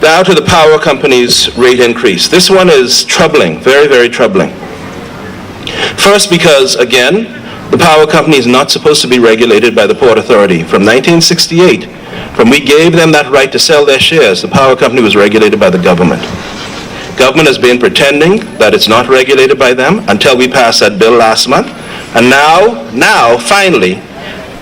Now to the power companies' rate increase. This one is troubling, very, very troubling. First because, again, the power company is not supposed to be regulated by the Port Authority. From 1968, when we gave them that right to sell their shares, the power company was regulated by the government. Government has been pretending that it's not regulated by them until we passed that bill last month. And now, finally,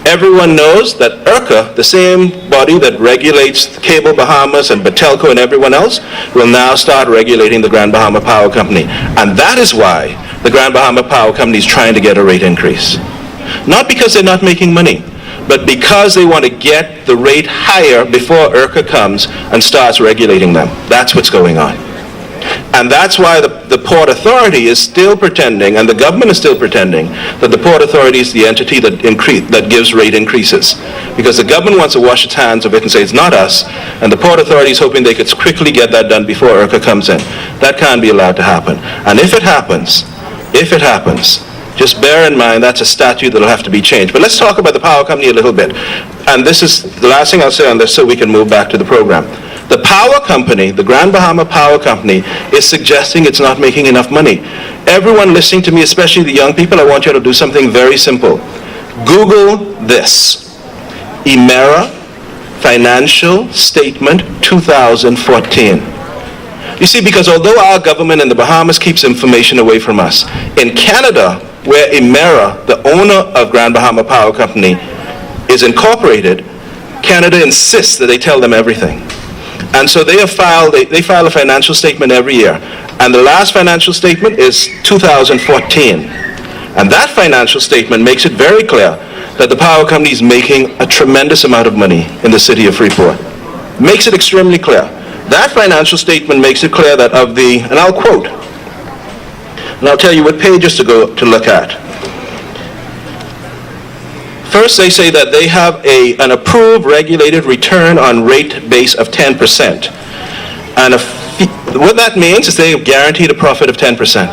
everyone knows that IRCA, the same body that regulates Cable Bahamas and Batelco and everyone else, will now start regulating the Grand Bahama Power Company. And that is why the Grand Bahama Power Company is trying to get a rate increase. Not because they're not making money, but because they want to get the rate higher before IRCA comes and starts regulating them. That's what's going on. And that's why the Port Authority is still pretending, and the government is still pretending, that the Port Authority is the entity that gives rate increases. Because the government wants to wash its hands of it and say it's not us, and the Port Authority is hoping they could quickly get that done before IRCA comes in. That can't be allowed to happen. And if it happens, just bear in mind that's a statute that will have to be changed. But let's talk about the power company a little bit. And this is the last thing I'll say on this so we can move back to the program. The power company, the Grand Bahama Power Company, is suggesting it's not making enough money. Everyone listening to me, especially the young people, I want you to do something very simple. Google this. Emera Financial Statement 2014. You see, because although our government in the Bahamas keeps information away from us, in Canada, where Emera, the owner of Grand Bahama Power Company, is incorporated, Canada insists that they tell them everything. And so they file a financial statement every year. And the last financial statement is 2014. And that financial statement makes it very clear that the power company is making a tremendous amount of money in the city of Freeport. Makes it extremely clear. That financial statement makes it clear that of the, and I'll quote, and I'll tell you what pages to look at. First, they say that they have an approved regulated return on rate base of 10%. And what that means is they have guaranteed a profit of 10%.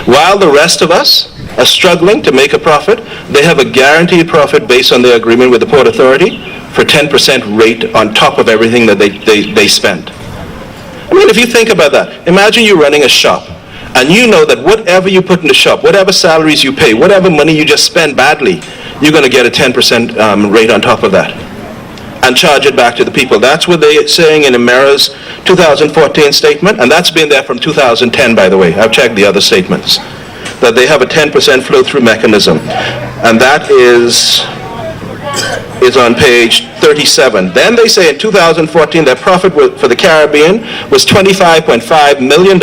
While the rest of us are struggling to make a profit, they have a guaranteed profit based on their agreement with the Port Authority for 10% rate on top of everything that they spend. I mean, if you think about that, imagine you're running a shop, and you know that whatever you put in the shop, whatever salaries you pay, whatever money you just spend badly, you're going to get a 10% rate on top of that and charge it back to the people. That's what they're saying in Emera's 2014 statement, and that's been there from 2010, by the way. I've checked the other statements, that they have a 10% flow-through mechanism, and that is on page 37. Then they say in 2014 their profit for the Caribbean was $25.5 million.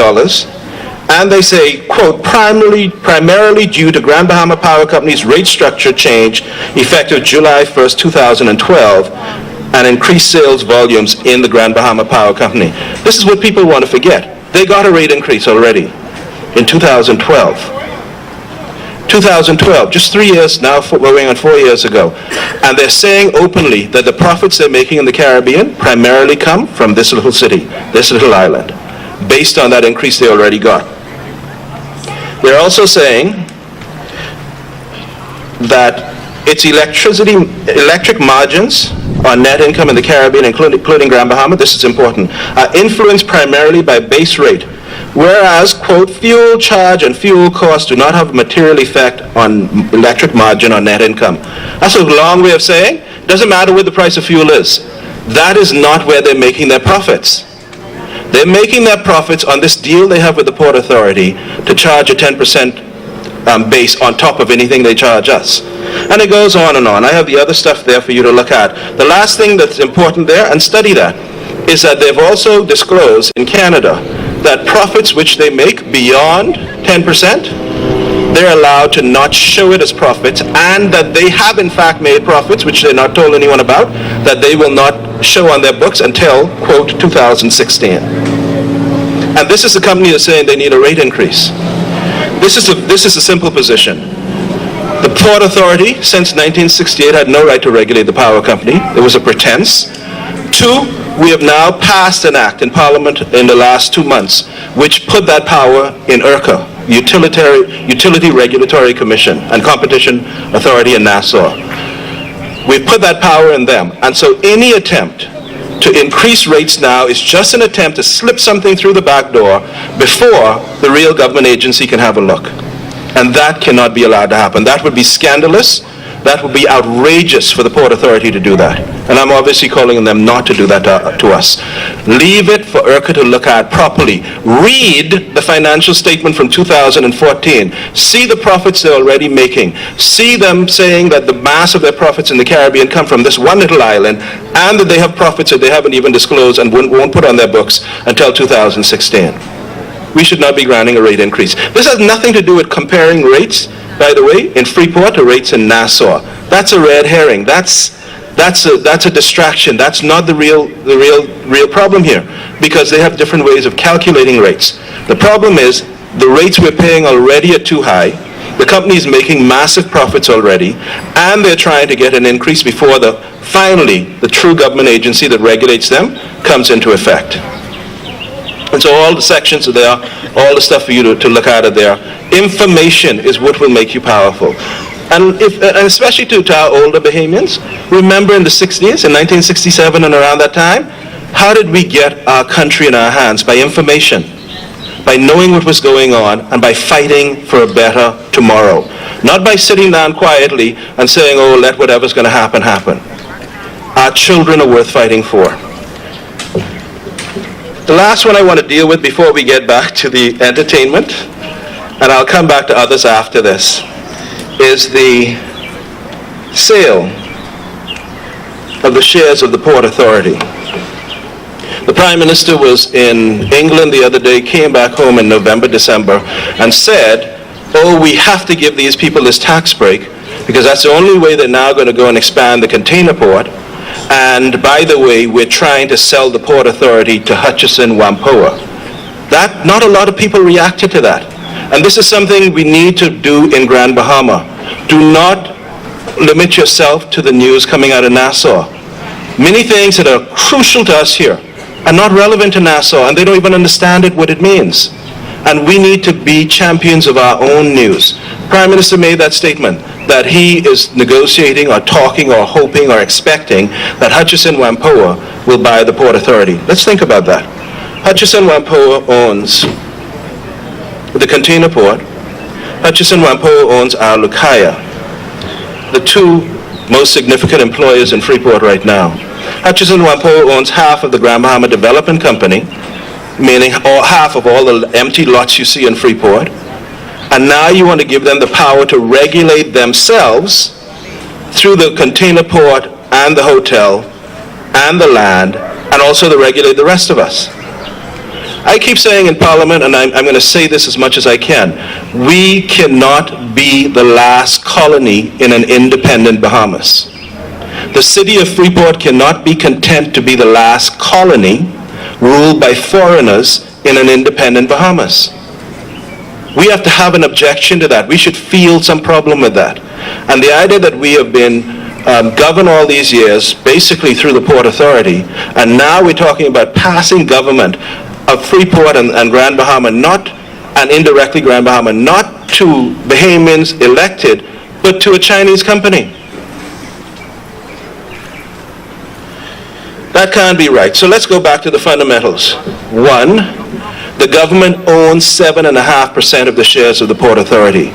And they say, quote, primarily due to Grand Bahama Power Company's rate structure change effective July 1st, 2012, and increased sales volumes in the Grand Bahama Power Company. This is what people want to forget. They got a rate increase already in 2012. 2012, just 3 years now, going on 4 years ago. And they're saying openly that the profits they're making in the Caribbean primarily come from this little city, this little island, based on that increase they already got. They're also saying that its electric margins on net income in the Caribbean, including Grand Bahama, this is important, are influenced primarily by base rate, whereas, quote, fuel charge and fuel costs do not have a material effect on electric margin on net income. That's a long way of saying, it doesn't matter what the price of fuel is. That is not where they're making their profits. They're making their profits on this deal they have with the Port Authority to charge a 10% base on top of anything they charge us. And it goes on and on. I have the other stuff there for you to look at. The last thing that's important there, and study that, is that they've also disclosed in Canada that profits which they make beyond 10%, they're allowed to not show it as profits, and that they have in fact made profits, which they're not told anyone about, that they will not show on their books until, quote, 2016. And this is the company that's saying they need a rate increase. This is a simple position. The Port Authority, since 1968, had no right to regulate the power company. It was a pretense. 2, we have now passed an act in Parliament in the last 2 months, which put that power in IRCA, Utility Regulatory Commission and Competition Authority in Nassau. We've put that power in them. And so any attempt to increase rates now is just an attempt to slip something through the back door before the real government agency can have a look. And that cannot be allowed to happen. That would be scandalous. That would be outrageous for the Port Authority to do that. And I'm obviously calling on them not to do that to us. Leave it for IRCA to look at properly. Read the financial statement from 2014. See the profits they're already making. See them saying that the mass of their profits in the Caribbean come from this one little island, and that they have profits that they haven't even disclosed and won't put on their books until 2016. We should not be granting a rate increase. This has nothing to do with comparing rates, by the way, in Freeport to rates in Nassau. That's a red herring. That's a distraction. That's not the real problem here, because they have different ways of calculating rates. The problem is the rates we're paying already are too high. The company is making massive profits already, and they're trying to get an increase before finally the true government agency that regulates them comes into effect. And so all the sections are there, all the stuff for you to look at are there. Information is what will make you powerful. And especially to our older Bahamians, remember in the 60s, in 1967 and around that time, how did we get our country in our hands? By information, by knowing what was going on, and by fighting for a better tomorrow. Not by sitting down quietly and saying, oh, let whatever's going to happen, happen. Our children are worth fighting for. The last one I want to deal with before we get back to the entertainment, and I'll come back to others after this, is the sale of the shares of the Port Authority. The Prime Minister was in England the other day, came back home in November, December, and said, oh, we have to give these people this tax break, because that's the only way they're now going to go and expand the container port. And by the way, we're trying to sell the Port Authority to Hutchison Whampoa. That, not a lot of people reacted to that. And this is something we need to do in Grand Bahama. Do not limit yourself to the news coming out of Nassau. Many things that are crucial to us here are not relevant to Nassau, and they don't even understand what it means. And we need to be champions of our own news. Prime Minister made that statement, that he is negotiating or talking or hoping or expecting that Hutchison Whampoa will buy the Port Authority. Let's think about that. Hutchison Whampoa owns the container port. Hutchison Whampoa owns our Lukaya, the two most significant employers in Freeport right now. Hutchison Whampoa owns half of the Grand Bahama Development Company, meaning half of all the empty lots you see in Freeport. And now you want to give them the power to regulate themselves through the container port and the hotel and the land, and also to regulate the rest of us. I keep saying in Parliament, and I'm going to say this as much as I can, we cannot be the last colony in an independent Bahamas. The city of Freeport cannot be content to be the last colony ruled by foreigners in an independent Bahamas. We have to have an objection to that. We should feel some problem with that. And the idea that we have been governed all these years, basically through the Port Authority, and now we're talking about passing government of Freeport and Grand Bahama, and indirectly Grand Bahama, not to Bahamians elected, but to a Chinese company. That can't be right. So let's go back to the fundamentals. One, the government owns 7.5% of the shares of the Port Authority.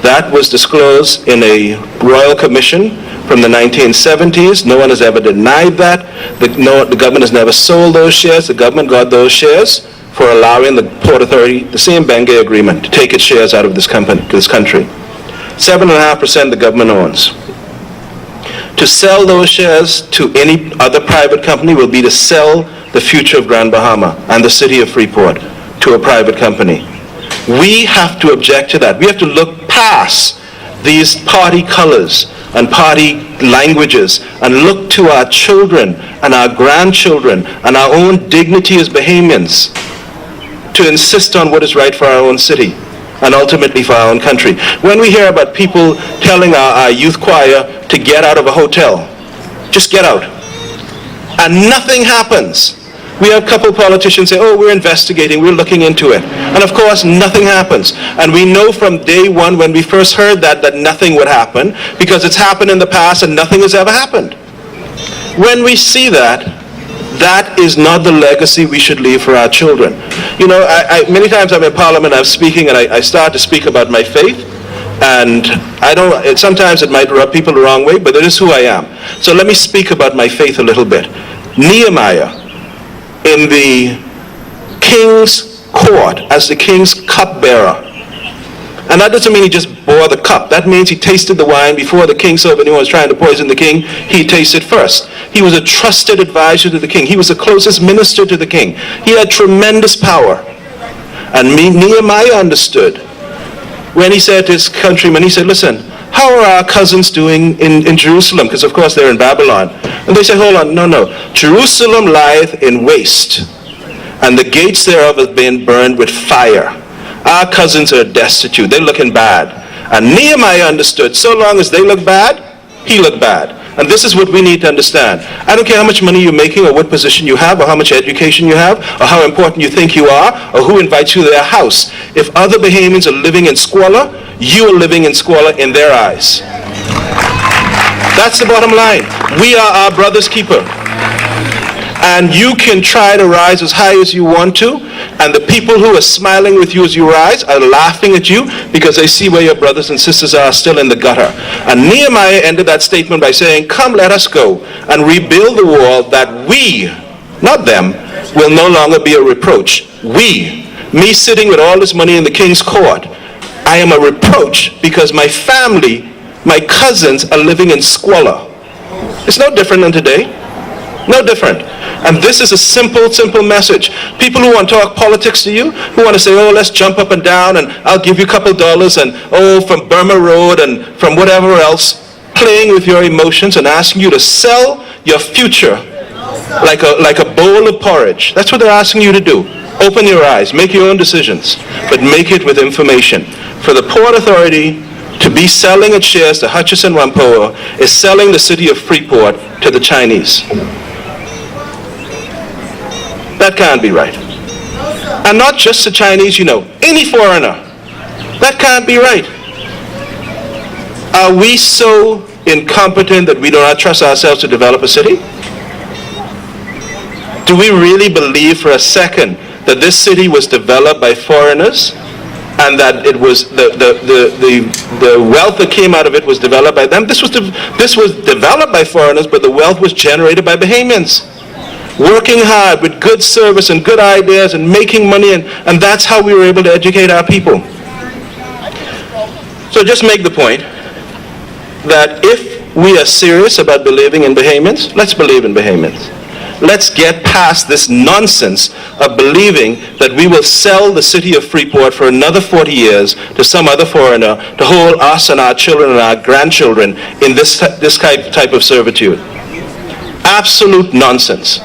That was disclosed in a royal commission from the 1970s. No one has ever denied that. The government has never sold those shares. The government got those shares for allowing the Port Authority, the same Bengay Agreement, to take its shares out of this country. 7.5% the government owns. To sell those shares to any other private company will be to sell the future of Grand Bahama and the city of Freeport to a private company. We have to object to that. We have to look past these party colors and party languages and look to our children and our grandchildren and our own dignity as Bahamians to insist on what is right for our own city and ultimately for our own country. When we hear about people telling our youth choir to get out of a hotel, just get out, and nothing happens. We have a couple of politicians say, oh, we're investigating, we're looking into it. And of course, nothing happens. And we know from day one when we first heard that nothing would happen, because it's happened in the past and nothing has ever happened. When we see that, That is not the legacy we should leave for our children. You know, many times I'm in Parliament, I'm speaking, and I start to speak about my faith, and sometimes it might rub people the wrong way, but it is who I am. So let me speak about my faith a little bit. Nehemiah, in the king's court, as the king's cupbearer, and that doesn't mean he just bore the cup. That means he tasted the wine before the king, so if anyone was trying to poison the king, he tasted first. He was a trusted advisor to the king. He was the closest minister to the king. He had tremendous power. And Nehemiah understood when he said to his countrymen, he said, listen, how are our cousins doing in Jerusalem? Because of course they're in Babylon. And they said, hold on, no. Jerusalem lieth in waste, and the gates thereof have been burned with fire. Our cousins are destitute. They're looking bad. And Nehemiah understood, so long as they look bad, he looked bad. And this is what we need to understand. I don't care how much money you're making, or what position you have, or how much education you have, or how important you think you are, or who invites you to their house. If other Bahamians are living in squalor, you are living in squalor in their eyes. That's the bottom line. We are our brother's keeper. And you can try to rise as high as you want to, and the people who are smiling with you as you rise are laughing at you because they see where your brothers and sisters are still in the gutter. And Nehemiah ended that statement by saying, come, let us go and rebuild the wall, that we, not them, will no longer be a reproach. Me sitting with all this money in the king's court, I am a reproach because my family, my cousins are living in squalor. It's no different than today. No different. And this is a simple message. People who want to talk politics to you, who want to say, oh, let's jump up and down, and I'll give you a couple dollars, and oh, from Burma Road, and from whatever else, playing with your emotions and asking you to sell your future like a bowl of porridge. That's what they're asking you to do. Open your eyes, make your own decisions, but make it with information. For the Port Authority to be selling its shares to Hutchison Whampoa is selling the city of Freeport to the Chinese. That can't be right. And not just the Chinese, any foreigner. That can't be right. Are we so incompetent that we do not trust ourselves to develop a city? Do we really believe for a second that this city was developed by foreigners, and that it was the wealth that came out of it was developed by them? This was developed by foreigners, but the wealth was generated by Bahamians, working hard with good service and good ideas and making money, and that's how we were able to educate our people. So just make the point that if we are serious about believing in Bahamians, let's believe in Bahamians. Let's get past this nonsense of believing that we will sell the city of Freeport for another 40 years to some other foreigner to hold us and our children and our grandchildren in this type of servitude. Absolute nonsense.